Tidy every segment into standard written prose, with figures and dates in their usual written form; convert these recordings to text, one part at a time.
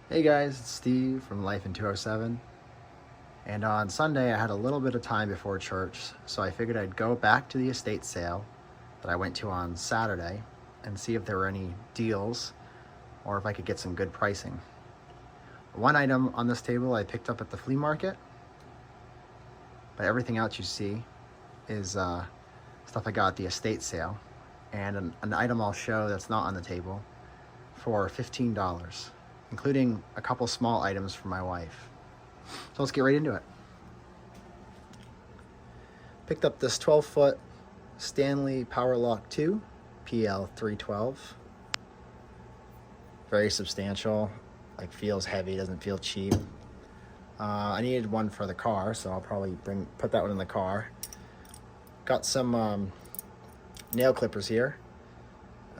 Hey guys, it's Steve from Life in 207. And on Sunday, I had a little bit of time before church, so I figured I'd go back to the estate sale that I went to on Saturday and see if there were any deals or if I could get some good pricing. One item on this table I picked up at the flea market, but everything else you see is stuff I got at the estate sale, and an item I'll show that's not on the table for $15, including a couple small items for my wife. So let's get right into it. Picked up this 12-foot Stanley Power Lock 2 PL312. Very substantial, like feels heavy, doesn't feel cheap. I needed one for the car, so I'll probably put that one in the car. Got some nail clippers here.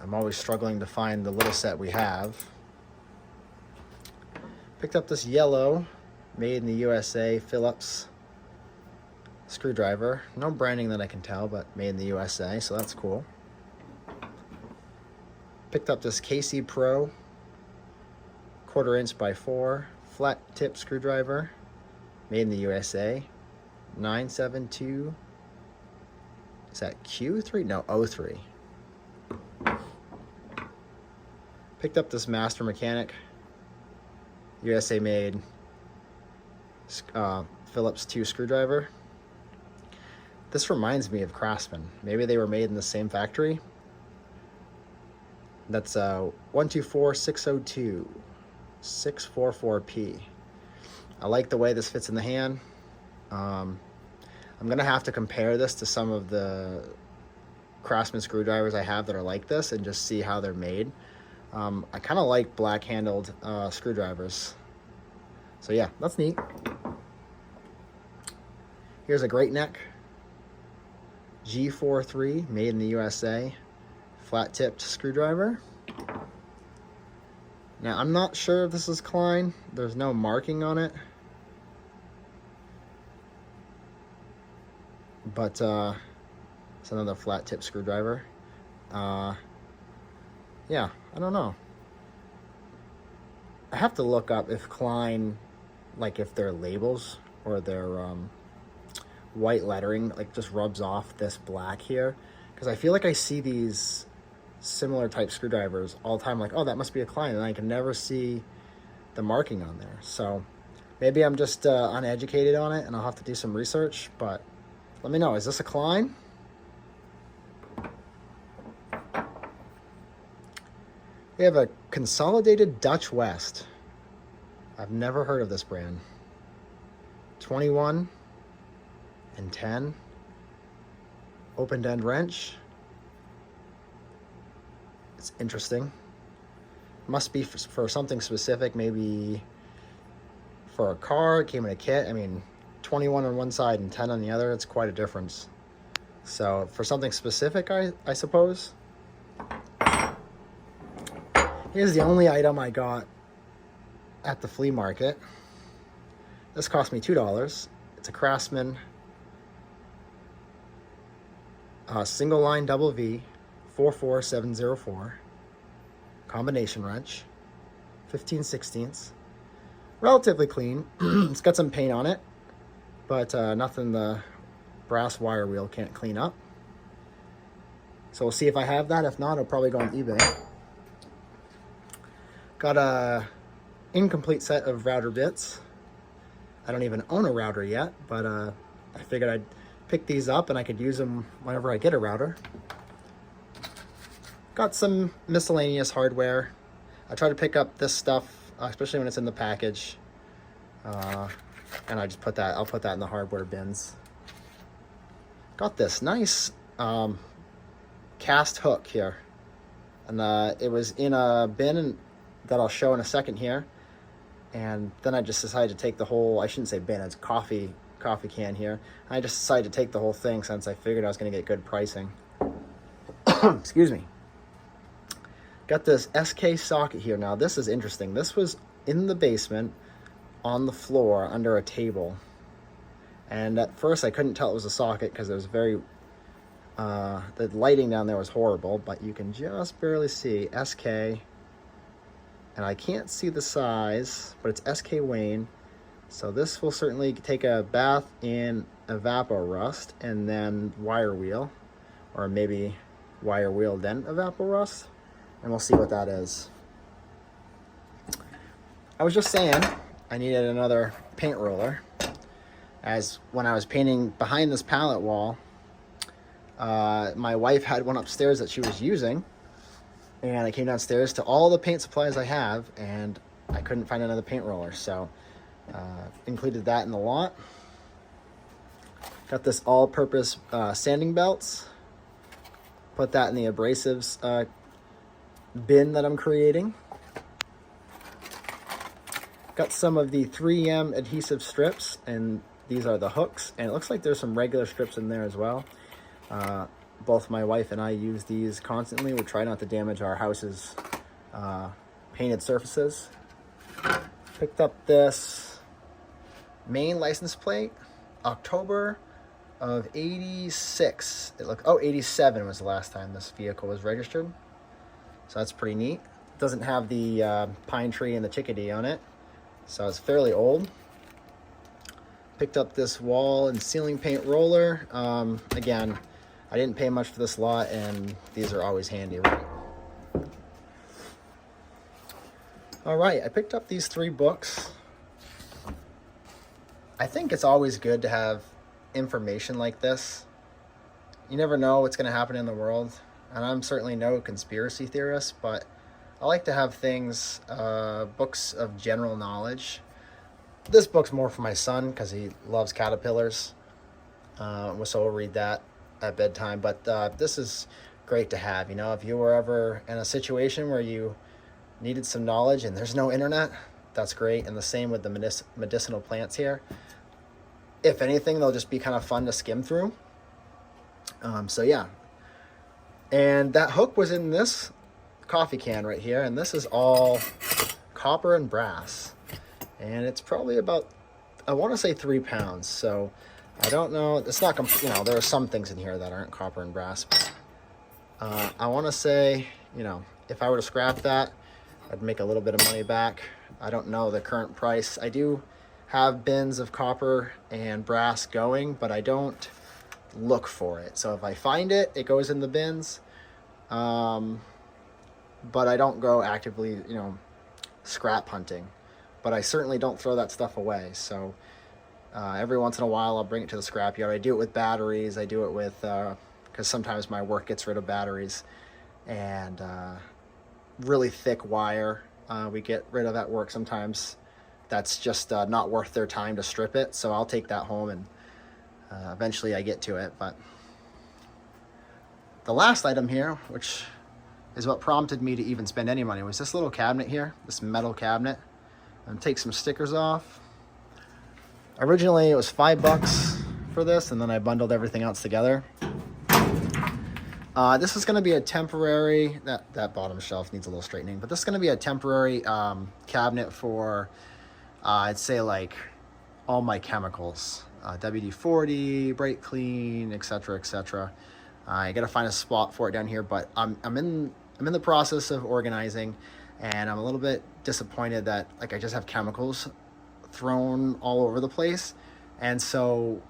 I'm always struggling to find the little set we have. Picked up this yellow, made in the USA, Phillips screwdriver. No branding that I can tell, but made in the USA, so that's cool. Picked up this KC Pro 1/4 inch by 4 flat tip screwdriver, made in the USA. 972, is that Q3? No, O3. Picked up this Master Mechanic, USA made Phillips 2 screwdriver. This reminds me of Craftsman. Maybe they were made in the same factory. That's 124602 644P. I like the way this fits in the hand. I'm gonna have to compare this to some of the Craftsman screwdrivers I have that are like this and just see how they're made. I kind of like black handled screwdrivers. So yeah, that's neat. Here's a Great Neck G43, made in the USA, flat tipped screwdriver. Now I'm not sure if this is Klein. There's no marking on it. But it's another flat tip screwdriver. Yeah, I don't know. I have to look up if Klein, like if their labels or their white lettering like just rubs off this black here, because I feel like I see these similar type screwdrivers all the time, like, oh, that must be a Klein, and I can never see the marking on there. So maybe I'm just uneducated on it and I'll have to do some research, but let me know, is this a Klein? We have a Consolidated Dutch West. I've never heard of this brand. 21 and 10. Open end wrench. It's interesting. Must be for something specific, maybe for a car. It came in a kit. I mean, 21 on one side and 10 on the other, it's quite a difference. So for something specific, I suppose. Here's the only item I got at the flea market. This cost me $2. It's a Craftsman single line double V 44704 combination wrench, 15/16. Relatively clean. It's got some paint on it, but nothing the brass wire wheel can't clean up. So we'll see if I have that. If not, I'll probably go on eBay. Got a incomplete set of router bits. I don't even own a router yet, but I figured I'd pick these up and I could use them whenever I get a router. Got some miscellaneous hardware. I try to pick up this stuff, especially when it's in the package. And I just I'll put that in the hardware bins. Got this nice cast hook here. And it was in a bin that I'll show in a second here. And then I just decided to take the whole, I shouldn't say bin, it's coffee can here. I just decided to take the whole thing since I figured I was going to get good pricing. Excuse me. Got this SK socket here. Now this is interesting. This was in the basement on the floor under a table. And at first I couldn't tell it was a socket because it was very, the lighting down there was horrible, but you can just barely see SK and I can't see the size, but it's SK Wayne. So this will certainly take a bath in Evapor Rust and then wire wheel, or maybe wire wheel then Evapor Rust, and we'll see what that is. I was just saying I needed another paint roller, as when I was painting behind this pallet wall, my wife had one upstairs that she was using, and I came downstairs to all the paint supplies I have, and I couldn't find another paint roller, so included that in the lot. Got this all-purpose sanding belts. Put that in the abrasives bin that I'm creating. Got some of the 3M adhesive strips, and these are the hooks, and it looks like there's some regular strips in there as well. Both my wife and I use these constantly. We try not to damage our house's painted surfaces. Picked up this Maine license plate, October of 86. It looked, 87 was the last time this vehicle was registered. So that's pretty neat. It doesn't have the pine tree and the chickadee on it, so it's fairly old. Picked up this wall and ceiling paint roller. Again, I didn't pay much for this lot, and these are always handy, right? All right, I picked up these 3 books. I think it's always good to have information like this. You never know what's going to happen in the world, and I'm certainly no conspiracy theorist, but I like to have things, books of general knowledge. This book's more for my son because he loves caterpillars, so we'll read that at bedtime. But this is great to have. You know, if you were ever in a situation where you needed some knowledge and there's no internet, that's great. And the same with the medicinal plants here. If anything, they'll just be kind of fun to skim through. So yeah. And that hook was in this coffee can right here, and this is all copper and brass. And it's probably about, I want to say 3 pounds. So I don't know. It's not, you know, there are some things in here that aren't copper and brass. But, I want to say, you know, if I were to scrap that, I'd make a little bit of money back. I don't know the current price. I do have bins of copper and brass going, but I don't look for it. So if I find it, it goes in the bins. But I don't go actively, you know, scrap hunting. But I certainly don't throw that stuff away. So every once in a while, I'll bring it to the scrapyard. I do it with batteries. I do it with, because sometimes my work gets rid of batteries. And really thick wire we get rid of at work sometimes. That's just not worth their time to strip it. So I'll take that home, and eventually I get to it. But the last item here, which is what prompted me to even spend any money, was this little cabinet here, this metal cabinet. And take some stickers off. Originally it was $5 for this, and then I bundled everything else together. This is going to be a temporary, that bottom shelf needs a little straightening, but this is going to be a temporary cabinet for, I'd say, like all my chemicals, WD-40, Brake Clean, etc., etc. I got to find a spot for it down here, but I'm in the process of organizing, and I'm a little bit disappointed that, like, I just have chemicals thrown all over the place. And so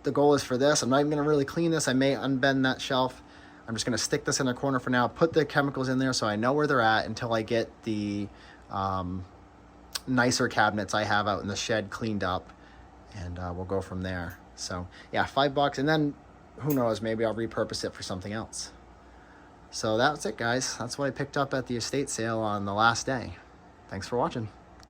the goal is for this, I'm not even going to really clean this. I may unbend that shelf. I'm just going to stick this in the corner for now, put the chemicals in there so I know where they're at until I get the nicer cabinets I have out in the shed cleaned up, and we'll go from there. So yeah, $5, and then who knows, maybe I'll repurpose it for something else. So that's it, guys. That's what I picked up at the estate sale on the last day. Thanks for watching.